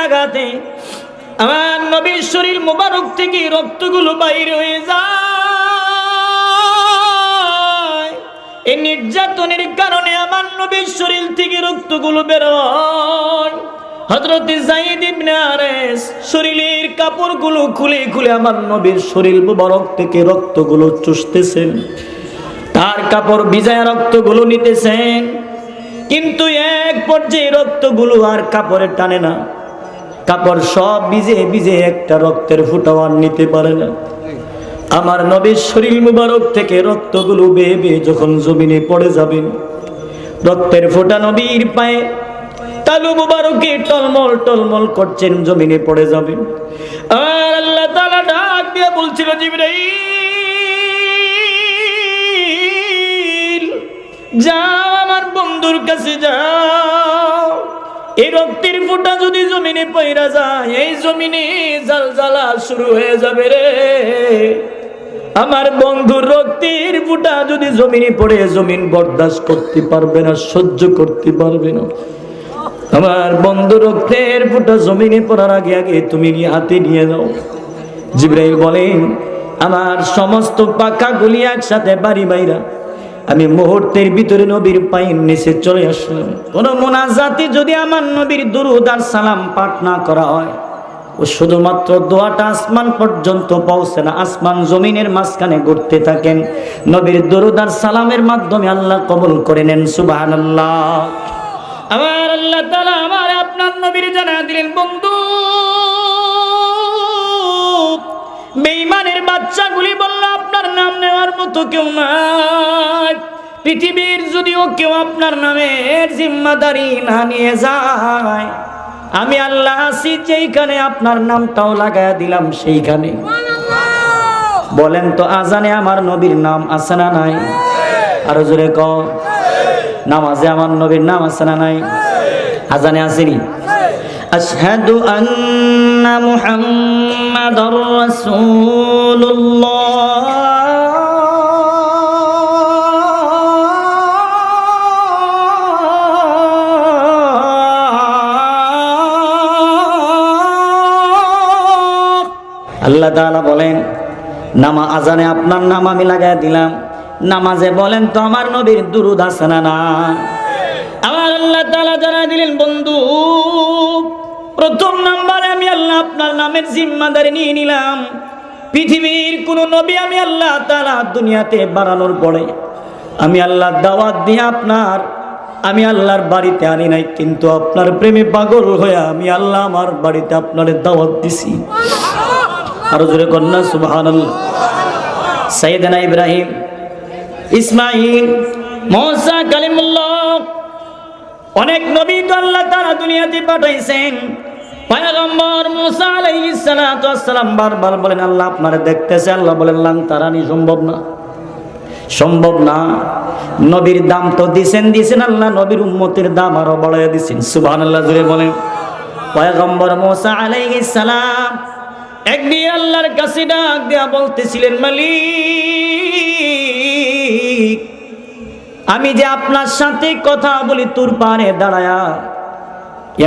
আঘাতে আমার নবীর শরীর মোবারক থেকে রক্তগুলো বাইরে হয়ে যায়। এই নির্যাতনের কারণে আমার নবীর শরীর থেকে রক্তগুলো বের হয়। হযরত যায়েদ ইবনে হারেস শরীরের কাপড়গুলো খুলে খুলে আমার নবীর শরীর মোবারক থেকে রক্তগুলো চুষতেছেন, তার কাপড় ভিজায় রক্তগুলো নিতেছেন। কিন্তু এক পর্যায়ে রক্তগুলো আর কাপড়ে টানে না, কাপড় সব ভিজে ভিজে একটা রক্তের ফোঁটাও আর নিতে পারে না। আমার নবীর শরীর মুবারক থেকে রক্তগুলো বেয়ে বেয়ে যখন জমিনে পড়ে যাবেন, রক্তের ফোঁটা নবীর পায়ে তালু মুবারকে টলমল টলমল করছেন, জমিনে পড়ে যাবেন। আর আল্লাহ তাআলা ডাক দিয়ে বলছিল, জিবরাইল যাও আমার বন্ধুর কাছে যাও, এই রক্তের ফোঁটা যদি জমিনে পড়া যায়, এই জমিনে জালজালা শুরু হয়ে যাবে রে। আমার বন্ধুর রক্তের ফোঁটা যদি জমিনে পড়ে, জমিন বরদাস্ত করতে পারবে না, সহ্য করতে পারবে না। আমার বন্ধু রক্তের ফোঁটা জমিনে পড়ার আগে আগে তুমি হাতে নিয়ে যাও। জিবরাইল বলেন, আমার সমস্ত পাকা গুলি একসাথে বাড়ি বাইরা আমি মুহূর্তের ভিতরে নবীর পায়ের নিচে চলে আসলাম। কোন মোনাজাতে যদি আমার নবীর দুরূদ আর সালাম পাঠ না করা হয়, ও শুধুমাত্র দোয়াটা আসমান পর্যন্ত পৌঁছে না, আসমান জমিনের মাঝখানে ঘুরতে থাকেন। নবীর দুরূদ আর সালামের মাধ্যমে আল্লাহ কবুল করে নেন। সুবহানাল্লাহ। আমার আল্লাহ তাআলা আমার আপনার নবীর জানা দিলেন, বন্ধু বেঈমানের বাচ্চাগুলি বলল, আপনার নাম নেওয়ার মতো কেউ নাই। পৃথিবীর যদিও কেউ আপনার নামের জিম্মাদারি না নিয়ে যায়, আমি আল্লাহ আছি যেইখানে, আপনার নামটাও লাগায়া দিলাম সেইখানে। বলেন তো, আজানে আমার নবীর নাম আছে না নাই? আরো জোরে কও। নামাজে আমার নবীর নাম আছে না নাই? আজানে আসেনি? আশহাদু আন্না মুহাম্মাদুর রাসূলুল্লাহ, আল্লাহ তাআলা বলেন, আজানে আপনার নাম আমি লাগাই দিলাম, নামাজে বলেন তো আমার নবীর দুরূদ আছে না না? আমার আল্লাহ তাআলা জানাই দিলেন, বন্ধু প্রথম নম্বরে আমি আল্লাহ আপনার নামের জিম্মাদারি নিয়ে নিলাম। পৃথিবীর কোন নবী আমি আল্লাহ তাআলা দুনিয়াতে বাড়ানোর পরে আমি আল্লাহ দাওয়াত দিয়ে আমি আল্লাহর বাড়িতে আনি নাই, কিন্তু আপনার প্রেমে পাগল হয়ে আমি আল্লাহ আমার বাড়িতে আপনার দাওয়াত দিছি। আরো জোরে কন্যা সুবহানাল্লাহ। সাইয়েদনা ইব্রাহিম, ইসমাইল, মুসা কালিমুল্লাহ, অনেক নবী তো আল্লাহ তাআলা দুনিয়াতে পাঠাইছেন। পয়গম্বর মুসা আলাইহিস সালাতু ওয়াস সালাম বারবার বলেন, আল্লাহ আপনারে দেখতেছে। আল্লাহ বলেন, লান তারানি, সম্ভব না, সম্ভব না। নবীর দাম তো দিছেন আল্লাহ, নবীর উম্মতের দাম আরো বাড়াইয়া দিছেন। সুবহানাল্লাহ জোরে বলেন। পয়গম্বর মুসা আলাইহিস সালাম একদিন আল্লাহর কাছে ডাক দিয়া বলতেছিলেন, মালিক আমি যে আপনার সাথে কথা বলি তোর পারে দাঁড়ায়া,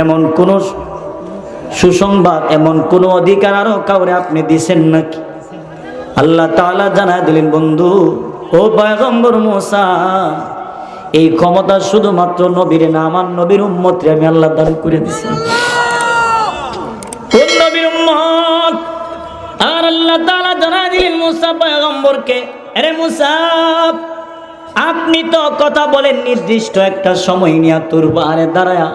এমন কোন সুসংবাদ, এমন কোন অধিকার আরো কাউরে আপনি দিছেন নাকি? আল্লাহ তাআলা জানায় দিলেন, বন্ধু ও পয়গম্বর মুসা, এই ক্ষমতা শুধুমাত্র নবীর না, আমার নবীর উম্মতরে আমি আল্লাহ দান করে দিছি। কোন নবীর উম্মত? আর আল্লাহ তাআলা জানায় দিলেন মুসা পয়গম্বরকে, আরে মুসা আপনি তো কথা বলেন নির্দিষ্ট একটা সময় নিয়ে তোর পাহাড়ে দাঁড়ায়া,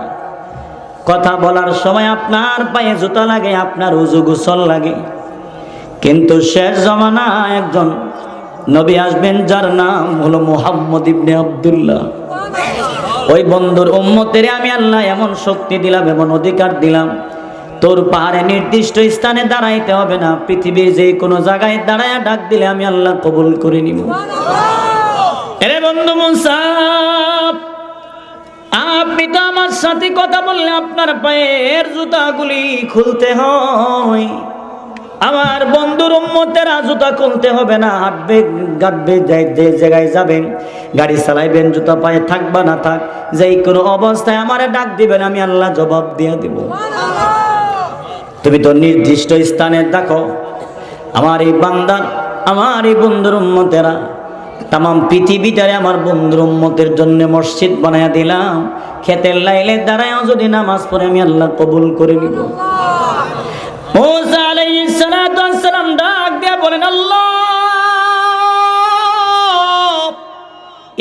কথা বলার সময় আপনার পায়ে জুতা লাগে, আপনার উযু গোসল লাগে, কিন্তু শেষ জামানায় একজন নবী আসবেন যার নাম হলো মুহাম্মদ ইবনে আব্দুল্লাহ। ওই বন্ধুর উম্মতের আমি আল্লাহ এমন শক্তি দিলাম, এমন অধিকার দিলাম, তোর পাহাড়ে নির্দিষ্ট স্থানে দাঁড়াইতে হবে না, পৃথিবীর যে কোনো জায়গায় দাঁড়ায়া ডাক দিলে আমি আল্লাহ কবুল করে নিব। আরে বন্ধু মুসা, আপনি তো আমার সাথে কথা বললে আপনার পায়ের জুতাগুলি খুলতে হয়, আমার বন্ধুর উম্মতেরা জুতা খুলতে হবে না, হাঁটবে গাড়বে, যে জায়গায় যাবেন গাড়ি চালাইবেন, জুতা পায়ে থাক বা না থাক, যে কোনো অবস্থায় আমারে ডাক দিবেন, আমি আল্লাহ জবাব দিয়ে দিব। তুমি তো নির্দিষ্ট স্থানে দেখো আমার এই বান্দার, আমার এই বন্ধুর উম্মতেরা, তাম পৃথিবীটারে আমার বন্ধুর উম্মতের জন্য মসজিদ বানায়া দিলাম, খেতের লাইলে দাঁড়ায়ও যদি নামাজ পড়ে আমি আল্লাহ কবুল করে নিব। মুসা আলাইহিস সালাতু ওয়াস সালাম ডাক দিয়ে বলেন, আল্লাহ,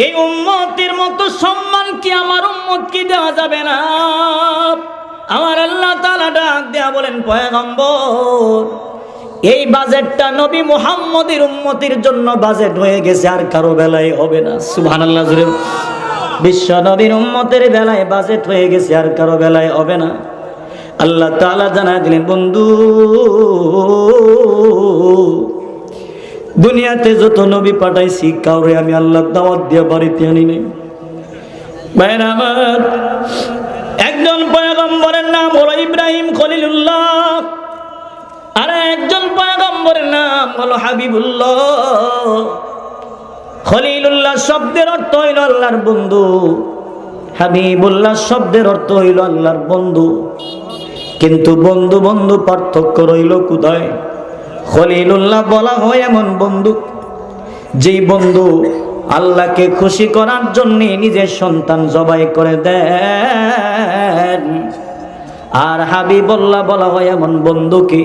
এই উম্মতের মতো সম্মান কি আমার উম্মতকে দেওয়া যাবে না? আমার আল্লাহ তাআলা ডাক দিয়া বলেন, পয়গম্বর, এই বাজেটটা নবী মুহাম্মদের উম্মতের জন্য বাজেট হয়ে গেছে, আর কারো বেলায় হবে না। সুবহানাল্লাহ জোরে। বিশ্ব নবীর উম্মতের বেলায় বাজেট হয়ে গেছে, আর কারো বেলায় হবে না। আল্লাহ তাআলা জানায় দিলেন, বন্ধু, দুনিয়াতে যত নবী পাঠাইছি কাউরে আমি আল্লাহ দাওয়াত দিয়ে বাড়িতে আনি নাই। ভাইরা আমার, একজন পয়গম্বরের নাম হলো ইব্রাহিম খলিলুল্লাহ, আর একজন পয়গম্বরের নাম হলো হাবিবুল্লাহ। খলিলুল্লাহ শব্দের অর্থ হইল আল্লাহর বন্ধু, হাবিবুল্লাহ শব্দের অর্থ হইল আল্লাহর বন্ধু। কিন্তু বন্ধু বন্ধু পার্থক্য রইল কোথায়? খলিলুল্লাহ বলা হয় এমন বন্ধু, যেই বন্ধু আল্লাহকে খুশি করার জন্য নিজের সন্তান জবাই করে দেন। আর হাবিবুল্লাহ বলা হয় এমন বন্ধুকে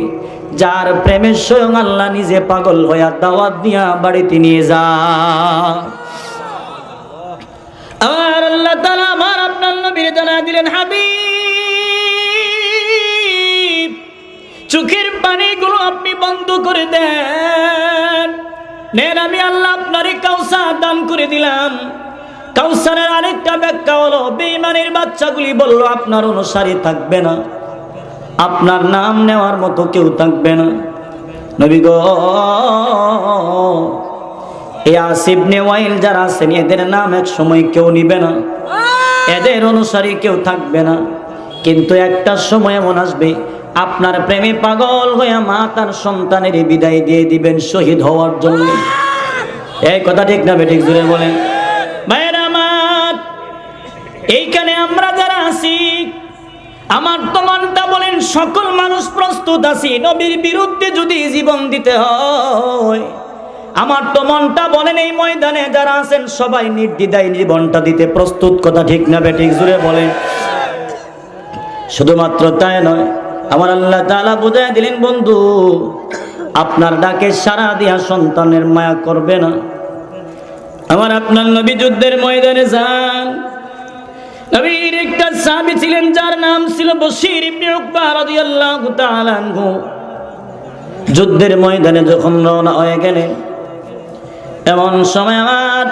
যার প্রেমের স্বয়ং আল্লাহ নিজে পাগল হইয়া দাওয়াত দিয়া বাড়িতে নিয়ে যায়। আমার আল্লাহ তাআলা আমার আপনার নবীর জানায় দিলেন, হাবিব, চোখের পানিগুলো আপনি বন্ধ করে দেন, নেন, আমি আল্লাহ আপনারই কাউসার দান করে দিলাম। কাউসারের আরেকটা ব্যাখ্যা হলো, বেঈমানের বাচ্চাগুলি বলল আপনার অনুসারী থাকবে না, আপনার নাম নেওয়ার মতো কেউ থাকবে না। নবী গো, এই আসিফ ইবনে ওয়াইল যারা আছেন এদের নাম এক সময় কেউ নিবে না, এদের অনুসারী কেউ থাকবে না। কিন্তু একটা সময় এমন আসবে আপনার প্রেমে পাগল হয়ে মা তার সন্তানের বিদায় দিয়ে দিবেন শহীদ হওয়ার জন্য। এই কথা ঠিক না বেঠিক জুড়ে বলেন? ভাইরা আমার, এইখানে আমরা যারা আছি, আমার তো মনটা বলেন সকল মানুষ প্রস্তুত আছি নবীর বিরুদ্ধে যদি জীবন দিতে হয়। আমার তো মনটা বলেন এই ময়দানে যারা আছেন সবাই নির্দ্বিধায় জীবনটা দিতে প্রস্তুত। কথা ঠিক না বেঠিক জুড়ে বলেন? শুধুমাত্র তাই নয়, আমার আল্লাহ তাআলা বুঝায় দিলেন, বন্ধু, আপনার ডাকে সাড়া দিয়া সন্তানের মায়া করবে না। আমার আপনার নবী যুদ্ধের ময়দানে যান। নবীর একটা সাহাবী ছিলেন যার নাম ছিল বশীর ইবনে উকবা রাদিয়াল্লাহু তাআলা আনহু। যুদ্ধের ময়দানে যখন রওনা হয়ে গেলেন, এমন সময় আমার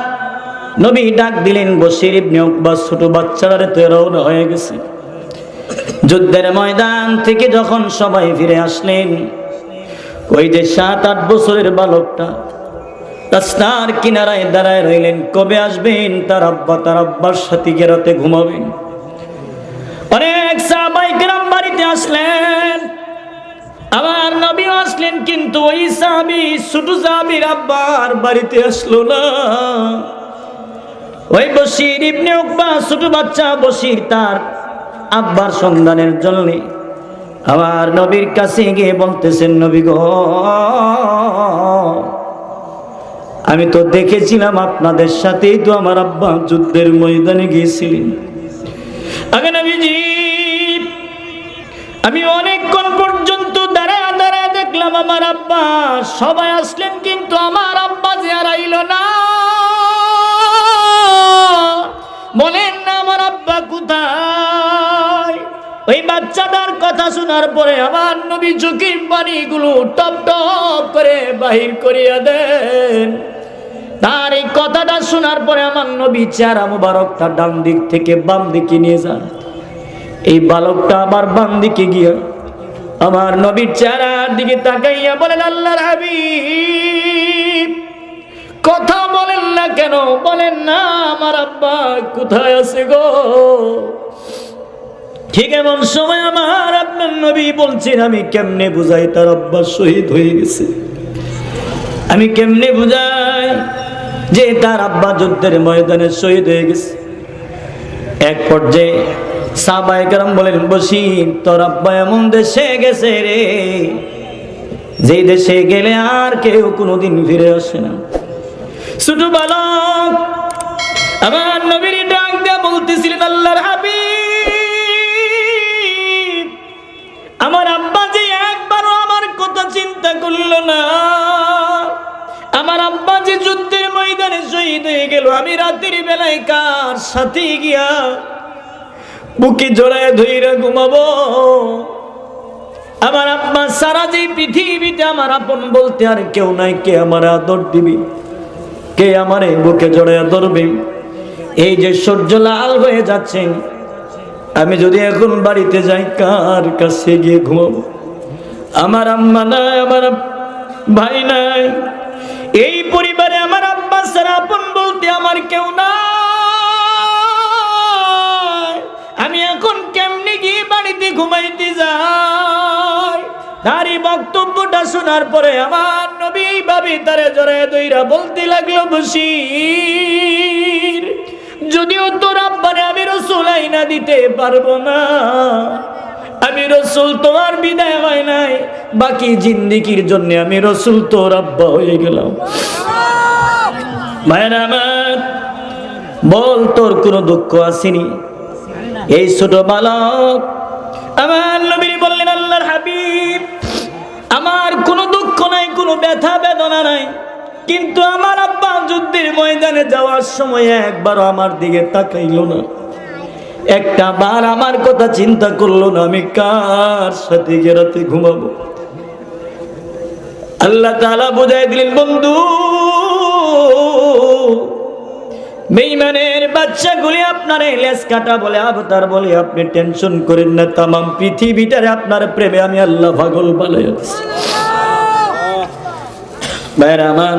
নবী ডাক দিলেন, বশীর ইবনে উকবা, ছোট বাচ্চারা তো রওনা হয়ে গেছে। যুদ্ধের ময়দান থেকে যখন সবাই ফিরে আসলেন, ওই যে 7-8 বছরের বালকটা রাস্তার কিনারায় দাঁড়ায় রইলেন, কবে আসবেন তার আব্বা, তার আব্বার সাথে রাতে ঘুমাবেন। অনেক সাহাবায়ে কেরাম বাড়িতে আসলেন, আমার নবীও আসলেন, কিন্তু ওই সাহাবী, ছোট সাহাবীর আব্বার বাড়িতে আসলো না। ওই বশীর ইবনে উকবা, ছোট বাচ্চা বশীর, তার আব্বার সন্ধানের জন্য আমার নবীর কাছে গিয়ে বলতেছেন, নবী গো, আমি তো দেখেছিলাম আপনাদের সাথেই তো আমার আব্বা যুদ্ধের ময়দানে গিয়েছিলেন। আগে নবীজি, আমি অনেকক্ষণ পর্যন্ত দাঁড়ায় দাঁড়ায় দেখলাম আমার আব্বা, সবাই আসলেন কিন্তু আমার আব্বা যে আর আইল না। বলেন না আমার আব্বা কোথায়? ওই বাচ্চাটার কথা শোনার পরে আমার নবী চোখের পানিগুলো টপ টপ করে বাহির করিয়া দেন। তার এই কথাটা শোনার পরে আমার নবী চেহারা মুবারকটা ডান দিক থেকে বাম দিকে নিয়ে যান। এই বালকটা আবার বাম দিকে গিয়া আমার নবীর চেহারার দিকে তাকাইয়া বলেন, আল্লাহর হাবিব, কথা বলেন না কেন? বলেন না আমার আব্বা কোথায় আছে গো? ঠিক এমন সময় আমার আপনার নবী বলছেন, আমি কেমনে বুঝাই তার আব্বা শহীদ হয়ে গেছে? আমি কেমনে বুঝাই যে তার আব্বা যুদ্ধের ময়দানে শহীদ হয়ে গেছে? এক পর্যায়ে সাহাবায়ে কেরাম বলেন, বসির তোর আব্বা এমন দেশে গেছে রে, যেই দেশে গেলে আর কেউ কোনোদিন ফিরে আসে না। ছোট বালক আমার নবীর ডাক দিয়ে বলতেছিলেন, আল্লাহর হাবিব, আমার আব্বা যে একবারও আমার কথা চিন্তা করলো না, আমার আব্বা যে যুদ্ধের ময়দানে শহীদ হয়ে গেল, আমি রাতের বেলায় কার সাথে গিয়া বুকে জড়ায় ধইরা ঘুমাবো? আমার আব্বা সারা যে পৃথিবীতে আমার আপন বলতে আর কেউ নাই, কে আমার আদর দিবি, কে আমারে বুকে জড়ায় ধরবে? এই যে সূর্য লাল হয়ে যাচ্ছে, আমি যদি এখন বাড়িতে যাই কার কাছে গিয়ে ঘুমাবো? আমার আম্মা নাই, আমার ভাই নাই, এই পরিবারে আমার আব্বা ছাড়া আপন বলতে আমার কেউ নাই, আমি এখন কেমনে গিয়ে বাড়িতে ঘুমাইতে যাই? তার এই বক্তব্যটা শোনার পরে আমার নবী ভাবি তারে জড়ায় ধইরা বলতে লাগলো, বশির, যদিও তোর আব্বারে আমি রাসূল আইনা দিতে পারবো না, আমি রাসূল তোমার বিদায় হয় নাই, বাকি জিন্দেগির জন্য আমি রাসূল তোর আব্বা হয়ে গেলাম। ভাইরা আমার, বল তোর কোনো দুঃখ আসেনি? এই ছোট বালক আমার নবী বললেন, আল্লাহর হাবিব, আমার কোনো দুঃখ নাই, কোনো ব্যথা বেদনা নাই, কিন্তু আমার আব্বা যুদ্ধের ময়দানে যাওয়ার সময় একবারও আমার দিকে তাকাইলো না, একটা বার আমার কথা চিন্তা করলো না, আমি কার সাথে গিয়ে রাতে ঘুমাবো? আল্লাহ তাআলা বুঝাই দিলেন, বন্ধু, বেঈমানের বাচ্চাগুলি আপনারে লেজ কাটা বলে, আবতার বলে আপনি টেনশন করেন না, তামাম পৃথিবীটারে আপনার প্রেমে আমি আল্লাহ পাগল বানাইয়া দিছি। ভাইরা আমার,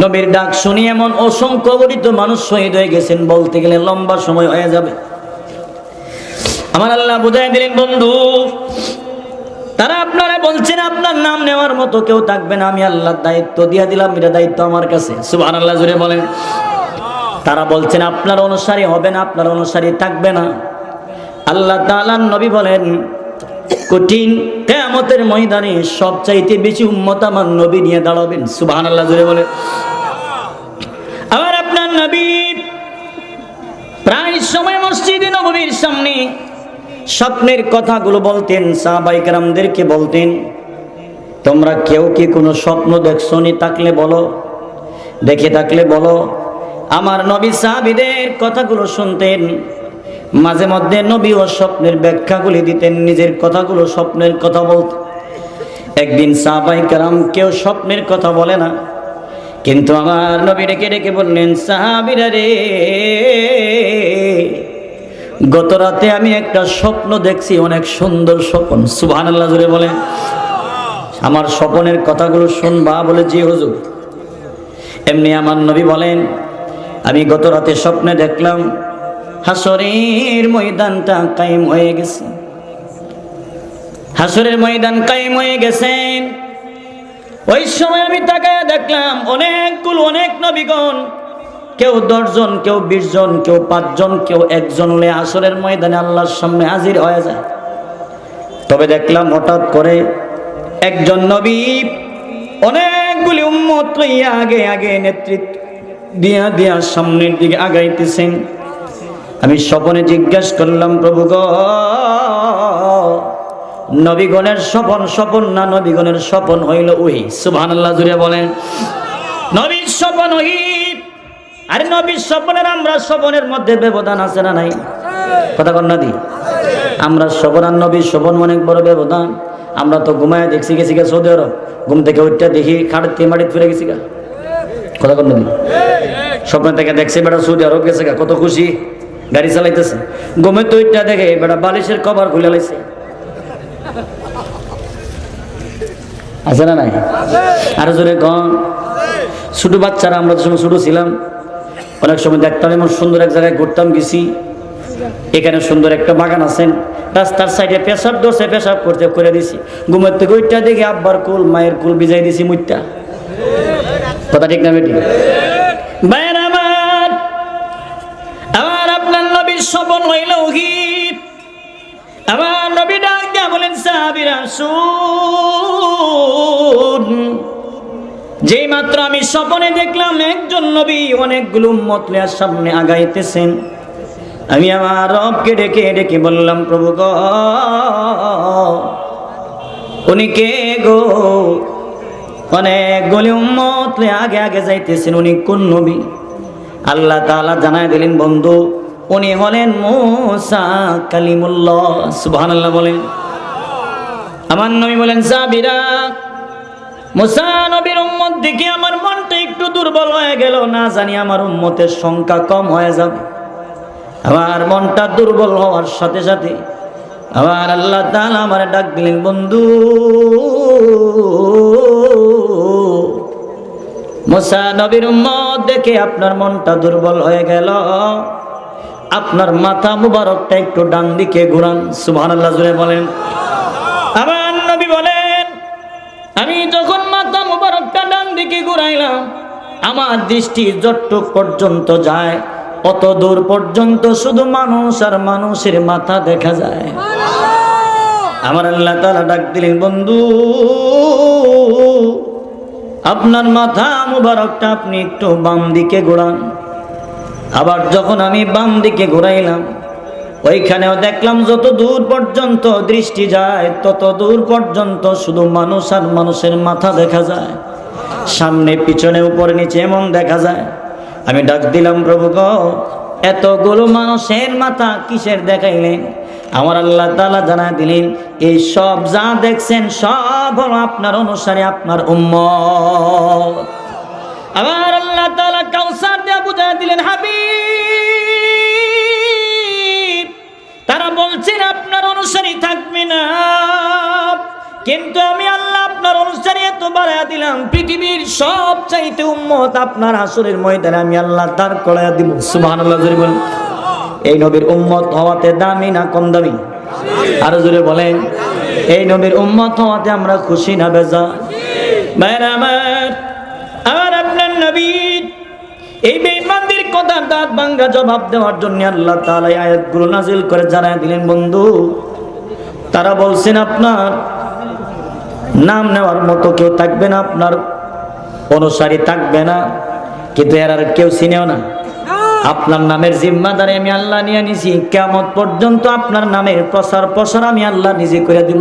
নবীর ডাক শুনি এমন অসংখ্য গণিত মানুষ শহীদ হয়ে গেছেন, বলতে গেলে লম্বা সময় হয়ে যাবে। আমার আল্লাহ বুঝাই দিলেন, বন্ধু, তারা আপনারা বলছেন আপনার নাম নেওয়ার মতো কেউ থাকবে না, আমি আল্লাহর দায়িত্ব দিয়ে দিলাম, এটা দায়িত্ব আমার কাছে। সুবহানাল্লাহ জুড়ে বলেন। তারা বলছেন আপনার অনুসারী হবে না, আপনার অনুসারী থাকবে না। আল্লাহ তাআলার নবী বলেন, কঠিন কিয়ামতের ময়দানে সবচাইতে বেশি উম্মত আমার নবী নিয়ে দাঁড়াবেন। সুবহানাল্লাহ জুড়ে বলেন। আমার আপনার নবী প্রায় সময় মসজিদে নববীর সামনে স্বপ্নের কথাগুলো বলতেন, সাহাবায়ে কেরামদেরকে বলতেন, তোমরা কেউ কি কোনো স্বপ্ন দেখছো নি? থাকলে বলো, দেখে থাকলে বলো। আমার নবী সাহাবীদের কথাগুলো শুনতেন, মাঝে মধ্যে নবী ও স্বপ্নের ব্যাখ্যাগুলি দিতেন, নিজের কথাগুলো স্বপ্নের কথা বলতেন। একদিন সাহাবায়ে কেরাম কেউ স্বপ্নের কথা বলে না, কিন্তু আমার নবী ডেকে ডেকে বললেন, সাহাবীরা রে, গত রাতে আমি একটা স্বপ্ন দেখছি, অনেক সুন্দর স্বপ্ন। সুবহানাল্লাহ জুড়ে বলেন। আমার স্বপ্নের কথাগুলো শুনবা? বলে, জি হুজুর। এমনি আমার নবী বলেন, আমি গত রাতে স্বপ্নে দেখলাম হাসরের ময়দানটা কায়েম হয়ে গেছে, হাসরের ময়দান কায়েম হয়ে গেছেন। ওই সময় আমি তাকায়া দেখলাম অনেক নবীগণ, কেউ 10 জন, কেউ 20 জন, কেউ 5 জন, কেউ 1 জন হলে হাসরের ময়দানে আল্লাহর সামনে হাজির হয়ে যায়। তবে দেখলাম হঠাৎ করে একজন নবী অনেকগুলি উম্মত লইয়া আগে আগে নেতৃত্ব দিয়া সামনের দিকে আগাইতেছেন। আমি স্বপনে জিজ্ঞাসা করলাম, প্রভু গো, নবীগণের স্বপন না নবীগণের স্বপন হইল ওহি? সুবহানাল্লাহ জুড়ে বলেন। নবীর স্বপন ওহি। আরে নবীর স্বপনের আমরা স্বপনের মধ্যে ব্যবধান আছে না নাই? কথা কন না দি? আমরা স্বপন আর নবীর স্বপন অনেক বড় ব্যবধান। আমরা তো ঘুমায় দেখছি, গেছি গা সৌদি আরব, ঘুম থেকে ওইটা দেখি খাড়তে মাটিতে ফিরে গেছি গা। কথা কন না দি? স্বপ্ন থেকে দেখছে বেটা সৌদি আরব গেছে গা, কত খুশি, গাড়ি চালাইতেছে। ঘুমে তো ওইটা দেখে বেটা বালিশের কভার খুলে লাইছে। আছে না নাই? আরো জোরে কন। ছোট বাচ্চারা, আমরা যখন ছোট ছিলাম অনেক সময় দেখতাম এমন সুন্দর এক জায়গায় ঘুরতাম, গেছি, এখানে সুন্দর একটা বাগান আছেন, রাস্তার সাইডে পেশাব ধরছে, পেশাব করতে করে দিছি। ঘুমের থেকে ওইটা দেখে আব্বার কুল মায়ের কুল বিজাই দিছি মুইটা। কথা ঠিক না বেটি? ভাইয়ের আমার আপনার নবীর স্বপন হইল ওহি। আমার নবী ডাক দিয়া বলেন সাহাবীরা শুন, যেই মাত্র আমি স্বপ্নে দেখলাম একজন নবী অনেকগুলো উম্মত নিয়ে সামনে আগাইতেছেন, আমি আমার রবকে ডেকে ডেকে বললাম, প্রভু গো, উনি কে গো? অনেকগুলি উম্মত নিয়ে আগে আগে যাইতেছেন, উনি কোন নবী? আল্লাহ তাআলা জানায় দিলেন, বন্ধু উনি হলেন মূসা কালিমুল্লাহ। সুবহানাল্লাহ বলেন। আমার নবী বলেন, সাহাবীরা মূসা নবীর উম্মত দেখে আমার মনটা একটু দুর্বল হয়ে গেল, না জানি আমার উম্মতের সংখ্যা কম হয়ে যাবে। আমার মনটা দুর্বল হওয়ার সাথে সাথে আমার আল্লাহ তাআলা আমারে ডাক দিলেন, বন্ধু মূসা নবীর উম্মত দেখে আপনার মনটা দুর্বল হয়ে গেল, আপনার মাথা মুবারকটা একটু ডান দিকে ঘুরান। সুবহানাল্লাহ জোরে বলেন। আমার নবী বলেন, আমি যখন মাথা মুবারকটা ডান দিকে ঘুরাইলাম, আমার দৃষ্টি যতটুক পর্যন্ত যায় অত দূর পর্যন্ত শুধু মানুষ আর মানুষের মাথা দেখা যায়। আমার আল্লাহ তাআলা ডাক দিলেন, বন্ধু আপনার মাথা মুবারকটা আপনি একটু বাম দিকে ঘোরান। আবার যখন আমি বাম দিকে ঘোরাইলাম, ওইখানেও দেখলাম যত দূর পর্যন্ত দৃষ্টি যায় তত দূর পর্যন্ত শুধু মানুষ আর মানুষের মাথা দেখা যায়, সামনে পিছনে উপরে নিচে এমন দেখা যায়। আমি ডাক দিলাম, প্রভু গো, এতগুলো মানুষের মাথা কিসের দেখাইলেন? আমার আল্লাহ তাআলা জানায় দিলেন, এই সব যা দেখছেন সব হলো আপনার অনুসারী, আপনার উম্মত। আমার আল্লাহ তাআলা কাউসার দিয়ে বুঝায় দিলেন, হাবিব তারা বলছেন আপনার অনুসারী থাকবে না, কিন্তু আমি আল্লাহ আপনার অনুসারী এত বাড়াইয়া দিলাম, পৃথিবীর সব চাইতে উম্মত আপনার হাসরের ময়দানে আমি আল্লাহ দাঁড় করাইয়া দিব। সুবহানাল্লাহ জোরে বলেন। এই নবীর উম্মত হওয়াতে দামি না কম দামি? আরো জোরে বলেন। এই নবীর উম্মত হওয়াতে আমরা খুশি না বেজার? ভাইরা আমার, আর আপনার নবী এই বেঈমানদের কথা দাঁত ভাঙ্গা জবাব দেওয়ার জন্য আল্লাহ তাআলা আয়াতগুলো নাজিল করে জানায় দিলেন, বন্ধু তারা বলছেন আপনার নাম নেওয়ার মতো কেউ থাকবে না, আপনার অনুসারী থাকবে না, কিন্তু এর আর কেউ চিনেও না। আপনার নামের জিম্মাদারি আমি আল্লাহ নিয়ে নিছি, কিয়ামত পর্যন্ত আপনার নামের প্রচার প্রসার আমি আল্লাহ নিজে করে দিব।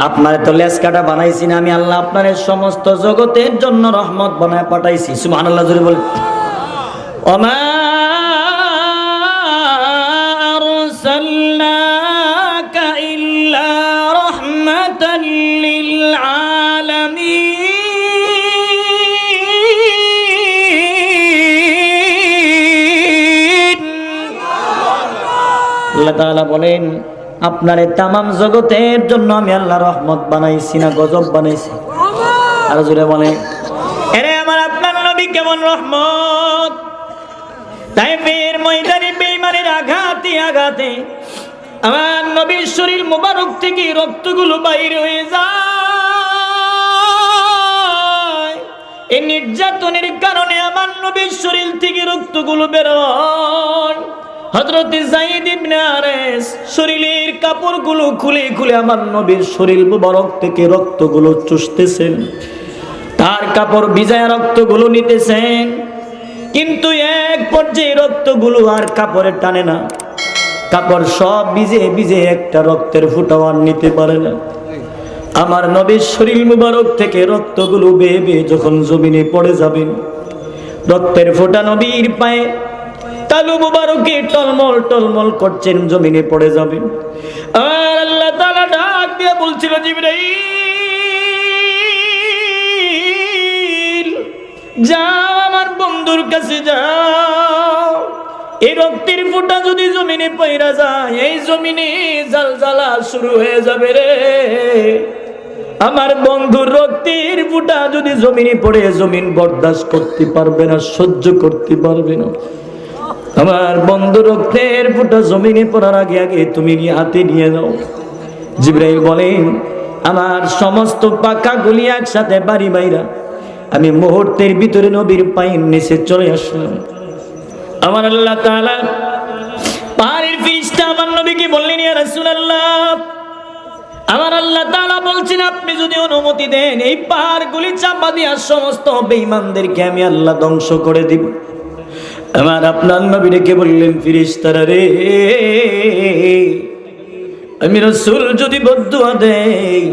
আপনার তো লেজ কাটা বানাইছি না, আমি আল্লাহ আপনার সমস্ত জগতের জন্য রহমত বানায় পাঠাইছি। সুবহানাল্লাহ জোরে বলেন। ওমা আরসালনাকা ইল্লা রাহমাতাল লিল আলামিন। আল্লাহ তাআলা বলেন, আপনার তামাম জগতের জন্য আমি আল্লাহ রহমত বানাইছি না গজব বানাইছি? আর জোরে বলে, এরে আমার আপনার নবী কেমন রহমত! তাইফের ময়দানে বেঈমানের আঘাতে আঘাতে আমার নবীর শরীর মোবারক থেকে রক্তগুলো বাইর হয়ে যায়। এই নির্যাতনের কারণে আমার নবীর শরীর থেকে রক্তগুলো বের হয়। হযরত যায়েদ ইবনে হারেস শরীরের কাপড়গুলো খুলে খুলে আমার নবীর শরীর মুবারক থেকে রক্তগুলো চুষতেছেন, তার কাপড় ভিজায় রক্তগুলো নিতেছেন, কিন্তু এক পর্যায়ে রক্তগুলো আর কাপড়ে টানে না, কাপড় সব ভিজে ভিজে একটা রক্তের ফোঁটাও আর নিতে পারে না। আমার নবীর শরীর মুবারক থেকে রক্তগুলো বেয়ে বেয়ে যখন জমিনে পড়ে যাবেন, রক্তের ফোঁটা নবীর পায়ে তালু মুবারকে টলমল টলমল করছেন, জমিনে পড়ে যাবেন। আর আল্লাহ তাআলা ডাক দিয়ে বলছিল, জিবরাইল যাও আমার বন্ধুর কাছে যাও, এই রক্তের ফোঁটা যদি জমিনে পড়া যায় এই জমিনে জালজালা শুরু হয়ে যাবে রে। আমার বন্ধুর রক্তের ফোঁটা যদি জমিনে পড়ে জমিন বরদাস্ত করতে পারবে না, সহ্য করতে পারবে না। আমার বন্ধু রক্তের ফোঁটা জমিনে পড়ার আগে আগে তুমি হাতে নিয়ে যাও। জিবরাইল বলেন, আমার সমস্ত পাকা গুলি একসাথে বাড়ি বাইরা আমি মুহূর্তের ভিতরে নবীর পায়ের নিচে চলে আসলাম। আমার আল্লাহ তাআলা পাহাড়ের ফেরেশতা আমার নবী কি বললেন, ইয়া রাসূলুল্লাহ, আমার আল্লাহ তাআলা বলছেন আপনি যদি অনুমতি দেন এই পাহাড়গুলি চাপা দিয়া সমস্ত বেঈমানদেরকে আমি আল্লাহ ধ্বংস করে দিব। আমার আপনার নবী ডেকে বললেন, ফেরেশতারা রে, আমি রাসূল যদি বদদুয়া দেই,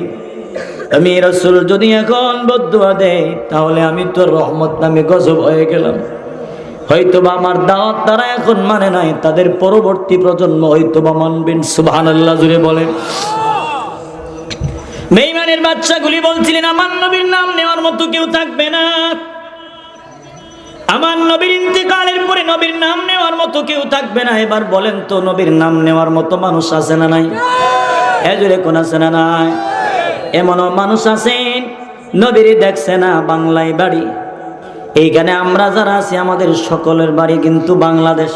আমি রাসূল যদি এখন বদদুয়া দেই, তাহলে আমি তো রহমত নামে গজব হয়ে গেলাম। হয়তোবা আমার দাওয়াত তারা এখন মানে নাই, তাদের পরবর্তী প্রজন্ম হয়তোবা মানবেন। সুবহানাল্লাহ জুড়ে বলেন। বেঈমানের বাচ্চাগুলি বলছিলেন আমার নবীর নাম নেওয়ার মতো কেউ থাকবে না, আমার নবীর ইন্তেকালের পরে নবীর নাম নেওয়ার মতো কেউ থাকবে না। এবার বলেন তো নবীর নাম নেওয়ার মতো মানুষ আছে না নাই? এজরে কোন আছে না নাই? এমনও মানুষ আছেন নবীর দেখছে না, বাংলায় বাড়ি। এইখানে আমরা যারা আছি আমাদের সকলের বাড়ি কিন্তু বাংলাদেশ।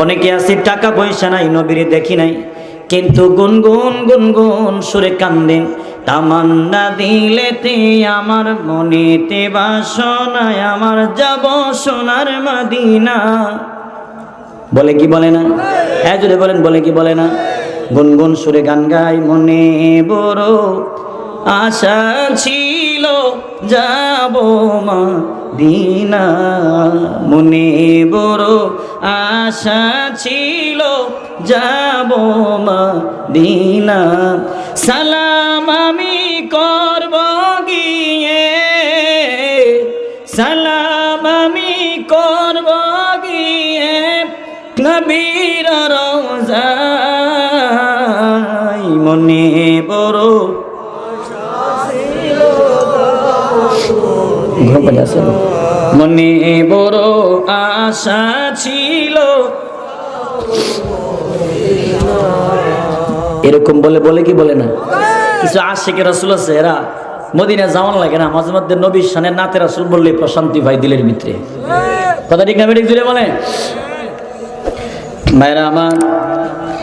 অনেকে আছে টাকা পয়সা নাই, নবীর দেখি নাই, কিন্তু গুনগুন গুনগুন সুরে কান্দেন, তামান্না দিলেতে আমার মনেতে বাসনায় আমার যাব সোনার মদিনা। বলে কি বলে না? হ্যাঁ জুড়ে বলেন, বলে কি বলে না? গুনগুন সুরে গান গাই, মনে বড় আশা ছিল যাব মদিনা, মনে বড় আশা ছিল যাব মদিনা। সালাম আমি করব গিয়ে, সালাম আমি করব গিয়ে নবীর রওজায়, মনে বড় মনে বড় আশা ছিল। এরকম বলে, বলে কি বলে না? কিছু আশিকে রাসূল আছে, এরা মদিনা যাওয়ান লাগে না, মাঝে মধ্যে নবীর শানে নাতে রাসূল বললে প্রশান্তি পাই দিলের ভিতরে। কথা ঠিক না বেঠিক জুড়ে বলে? ভাইরা আমার,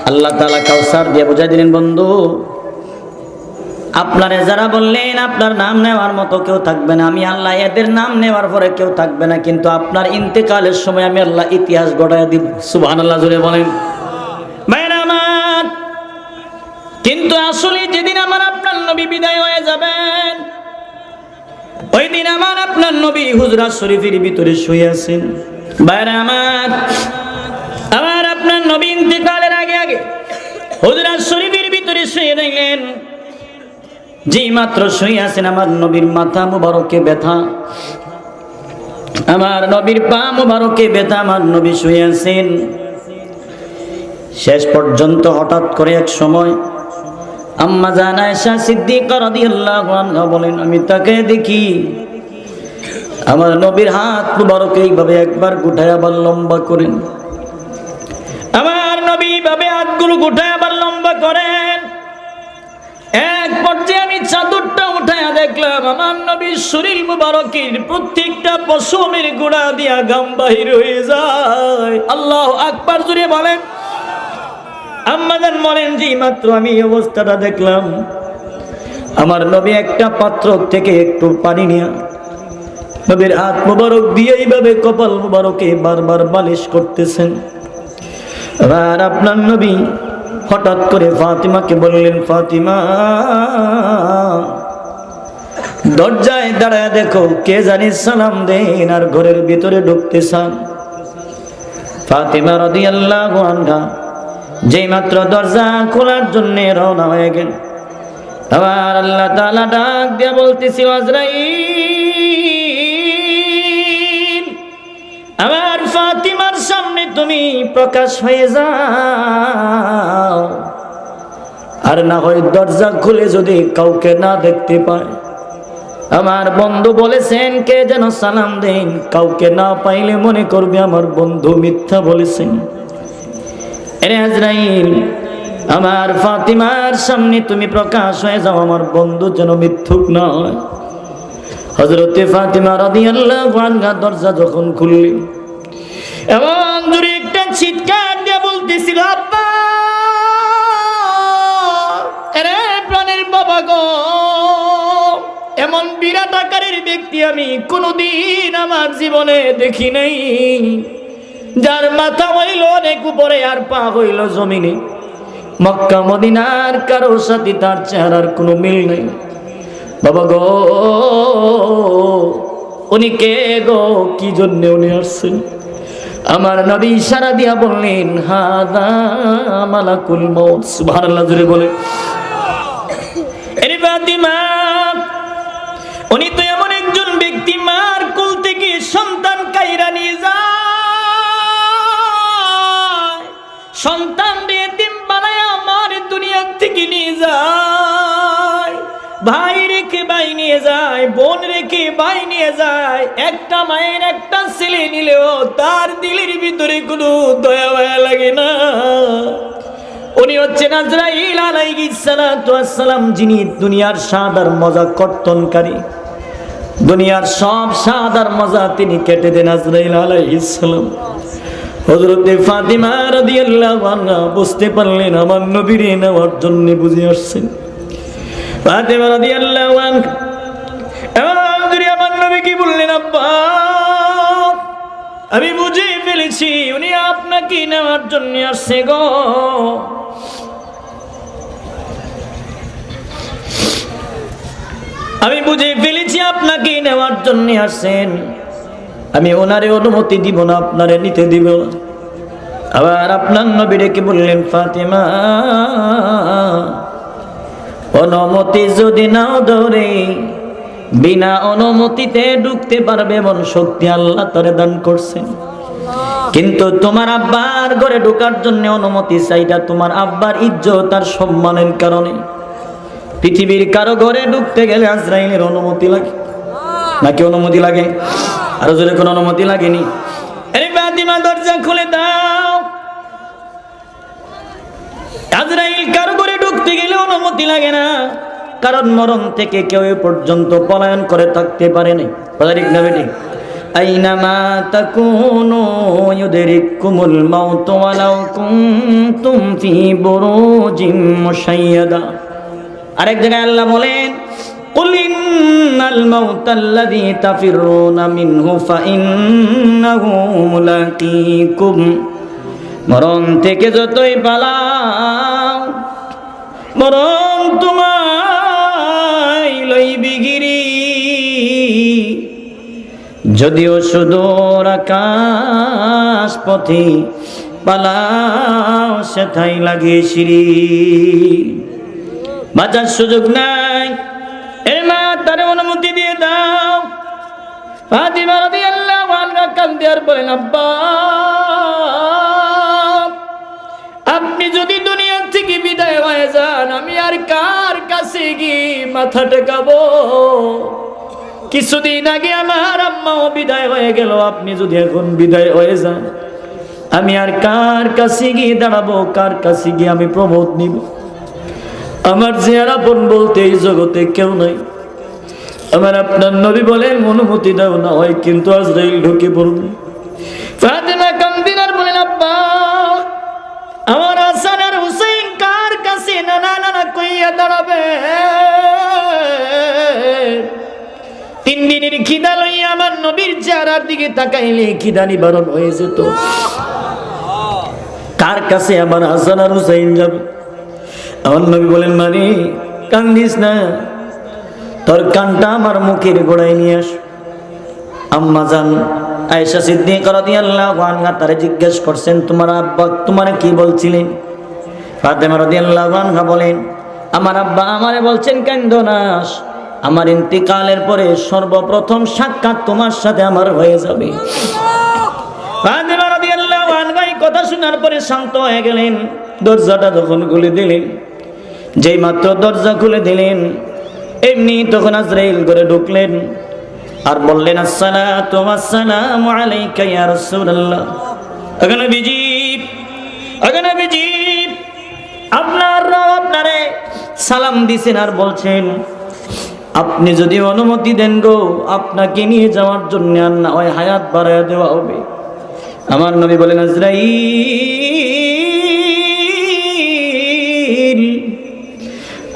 আল্লাহ তাআলা কাউসার দিয়ে বুঝাই দিলেন, বন্ধু আপনারে যারা বললেন আপনার নাম নেওয়ার মতো কেউ থাকবে না, আমি আল্লাহ এদের নাম নেওয়ার পরে কেউ থাকবে না, কিন্তু আপনার ইন্তেকালের সময় আমি আল্লাহ ইতিহাস গড়াইয়া দিব। সুবহানাল্লাহ জুড়ে বলেন। ভাইরা আমার, কিন্তু আসলে যেদিন আমার আপনার নবী বিদায় হয়ে যাবেন, ওই দিন আমার আপনার নবী হুজরা শরীফের ভিতরে শুয়ে আছেন। ভাইরা আমার, আমার আপনার নবী ইন্তেকালের আগে আগে হুজরা শরীফের ভিতরে শুয়ে রইলেন। যেই মাত্র শুয়ে আছেন, আমার নবীর মাথা মুবারকে ব্যথা, আমার নবীর পা মুবারকে ব্যথা, আমার নবী শুয়ে আছেন। শেষ পর্যন্ত হঠাৎ করে এক সময় আম্মা জান আয়েশা সিদ্দিকা রাদিয়াল্লাহু আনহা বলেন, আমি তাকে দেখি আমার নবীর হাত মুবারক এইভাবে একবার গুটায় আবার লম্বা করেন। আমার নবী এইভাবে হাতগুলো গুটায় আবার লম্বা করেন। এক পর্যায়ে আমি চাদরটা উঠায়া দেখলাম আমার নবীর শরীর মুবারকের প্রত্যেকটা পশমের গোড়া দিয়া ঘাম বাহির হয়ে যায়। আল্লাহু আকবার জুড়ে বলেন। আম্মাজান বলেন, যে মাত্র আমি এই অবস্থাটা দেখলাম, আমার নবী একটা পাত্র থেকে একটু পানি নিয়ে নবীর হাত মুবারক দিয়ে এইভাবে কপাল মুবারকে বারবার মালিশ করতেছেন। আর আপনার নবী হঠাৎ করে ফাতিমাকে বললেন, ফাতিমা দরজায় দাঁড়ায় দেখো কে জানি সালাম দেন আর ঘরের ভিতরে ঢুকতে চান। ফাতিমা রাদিয়াল্লাহু আনহা যেই মাত্র দরজা খোলার জন্য রওনা হয়ে গেল, আবার আল্লাহ তাআলা ডাক দিয়ে বলতেছিল, আজরাইল আমার ফাতিমার সামনে তুমি প্রকাশ হয়ে যাও, আর না হয় দরজা খুলে যদি কাউকে না দেখতে পায়। আমার বন্ধু বলেছেন কে যেন সালাম দেন, কাউকে না পাইলে মনে করবে আমার বন্ধু মিথ্যা বলেছেন। এরে আজরাইল, আমার ফাতিমার সামনে তুমি প্রকাশ হয়ে যাও, আমার বন্ধু যেন মিথ্যুক না হয়। হযরতে ফাতিমা রাদিয়াল্লাহু আনহা দরজা যখন খুললেন, এমন জোরে একটা চিৎকার দিয়ে বলতেছিল, আব্বা, আরে প্রাণের বাবা গো, এমন বিরাট আকারের ব্যক্তি আমি কোনোদিন আমার জীবনে দেখি নাই, যার মাথা হইল অনেক উপরে আর পা হইল জমিনে। মক্কা মদিনার কারোর সাথে তার চেহারার কোনো মিল নেই। বাবা গো, উনি কে গো, কি জন্য উনি আসছেন? আমার নবী ইশারা দিয়া বললেন, হাদা মালাকুল মউত। সুবহানাল্লাহ, জোরে বলে। এরে ফাতিমা, উনি তো এমন একজন ব্যক্তি, মার কোল থেকে সন্তান কাইরা নিয়ে যায়, সন্তান এতিম বানায় আমার দুনিয়া থেকে নিয়ে যায়, ভাই রেখে ভাই নিয়ে যায়, বোন রেখে ভাই নিয়ে যায়। একটা মায়ের একটা ছেলে নিলেও তার দিলের ভিতরে কোনো দয়া মায়া লাগে না। উনি হচ্ছেন আজরাইল আলাইহিস সালাতু ওয়াস সালাম, যিনি দুনিয়ার স্বাদ আর মজা কর্তনকারী। দুনিয়ার সব স্বাদ আর মজা তিনি কেটে দেন আজরাইল আলাইহিস সালাম। হযরতে ফাতিমা রাদিয়াল্লাহু আনহা বুঝতে পারলেন আমার নবীর নেওয়ার জন্য বুঝে আসছেন। ফাতিমা রাদিয়াল্লাহু আনহা আমার নবী কি বললেন, আব্বা আমি বুঝে ফেলেছি উনি আপনাকে নেওয়ার জন্য আসছে গো। আমি বুঝে ফেলেছি আপনাকে নেওয়ার জন্য আসছেন। আমি ওনারে অনুমতি দিব না, আপনারে নিতে দিব না। আবার আপনার নবী ডেকে বললেন, ফাতিমা অনুমতি যদি নাও ধরে, বিনা অনুমতিতে ঢুকতে পারবে এমন শক্তি আল্লাহ তারে দান করছেন। কিন্তু তোমার আব্বার ঘরে ঢোকার জন্য অনুমতি চাইটা তোমার আব্বার ইজ্জত আর সম্মানের কারণে। পৃথিবীর কারো ঘরে ঢুকতে গেলে আজরাইলের অনুমতি লাগে নাকি? অনুমতি লাগে? আরো জোরে কোনো অনুমতি লাগেনি? আরে ফাতিমা দরজা খুলে দাও। আজরাইল কারো ঘরে ঢুকতে গেলে অনুমতি লাগে না, কারণ মরণ থেকে কেউ এ পর্যন্ত পলায়ন করে থাকতে পারে নাই। ঠিক না বেটি? আইনামা তাকুনু ইউদরিকুমুল মাউত ওয়ালাউ কুনতুম ফি বুরুজিম মুশাইয়াদা। আরেক জায়গায় আল্লাহ বলেন, কুল ইন্নাল মাউতাল্লাযী তাফিরুনা মিনহু ফাইন্নাহু মুলাকীকুম। মরণ থেকে যতই পালাও মরণ তোমায় লইবে গিরি। যদিও সুদূর আকাশ পথে পালাও সেথায় লাগে সিঁড়ি। বাঁচার সুযোগ নাই। এর মা তার অনুমতি দিয়ে দাও। ফাতিমা রাদিয়াল্লাহু আনহা কাঁদতে আর বলেন, আব্বা আপনি যদি দুনিয়া থেকে বিদায় হয়ে যান, আমি আর কার কাছে গিয়ে মাথা টেকাবো? কিছুদিন আগে আমার আম্মাও বিদায় হয়ে গেল, আপনি যদি এখন বিদায় হয়ে যান, আমি আর কার কাছে গিয়ে দাঁড়াবো? কার কাছে গিয়ে আমি প্রবোধ নিব? আমার যে আর আপন বলতে এই জগতে কেউ নাই। আমার আপনার নবী বলেন, অনুমতি দাও, না হয় কিন্তু আজরাইল ঢুকে পড়বে। ফাতিমা কান্দিনার বলেন, আব্বা আমার হাসান আর হুসাইন কার কাছে নানা নানা কইয়া দাঁড়াবে? 3 দিনের খিদা লইয়া আমার নবীর চেহারার দিকে তাকাইলে খিদা নিবারণ হয়ে যেত। কার কাছে আমার হাসান আর হুসাইন যাবে? আমার নবী বলেন, মানে কান্দিস না, তোর কানটা আমার মুখের গোড়ায় নিয়ে আস। আম্মা জান আয়েশা সিদ্দিকা রাদিয়াল্লাহু আনহা তারে জিজ্ঞেস করছেন, তোমার আব্বা তোমারে কি বলছিলেন? ফাতেমা রাদিয়াল্লাহু আনহা বলেন, আমার আব্বা আমারে বলছেন কান্দো না, আমার ইন্তিকালের পরে সর্বপ্রথম সাক্ষাৎ তোমার সাথে আমার হয়ে যাবে। ফাতেমা রাদিয়াল্লাহু আনহা এই কথা শোনার পরে শান্ত হয়ে গেলেন। দরজাটা যখন খুলে দিলেন, যেই মাত্র দরজা খুলে দিলেন, এমনি তখন আজরাইল ঘরে ঢুকলেন আর বললেন, আসসালাতু ওয়াসসালামু আলাইকা ইয়া রাসূলুল্লাহ। এখানে বিজি আপনার রব আপনারে সালাম দিছেন আর বলছেন, আপনি যদি অনুমতি দেন গো, আপনাকে নিয়ে যাওয়ার জন্য আর না হয় হায়াত বাড়ায় দেওয়া হবে। আমার নবী বলেন, আজরাইল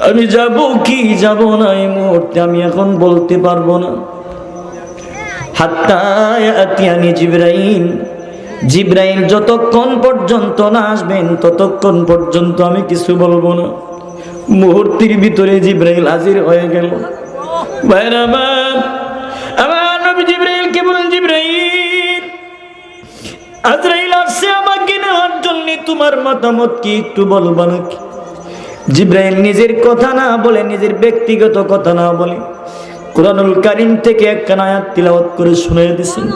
আমি যাব কি যাব না এই মুহূর্তে আমি এখন বলতে পারবো না। হাত্তা ইয়াতিয়ানি জিবরাইল, জিব্রাইল যতক্ষণ পর্যন্ত না আসবেন ততক্ষণ পর্যন্ত আমি কিছু বলবো না। মুহূর্তের ভিতরে জিব্রাইল হাজির হয়ে গেল। ভাইরা আমার নবী জিব্রাইলকে বলেন, জিব্রাইল, আজরাইল আসছে আমাকে নেওয়ার জন্য, তোমার মতামত কি একটু বলবা নাকি? জিব্রাইল নিজের কথা না বলে, নিজের ব্যক্তিগত কথা না বলে কুরআনুল কারীম থেকে একখানা আয়াত তিলাওয়াত করে শুনিয়ে দিয়েছেন।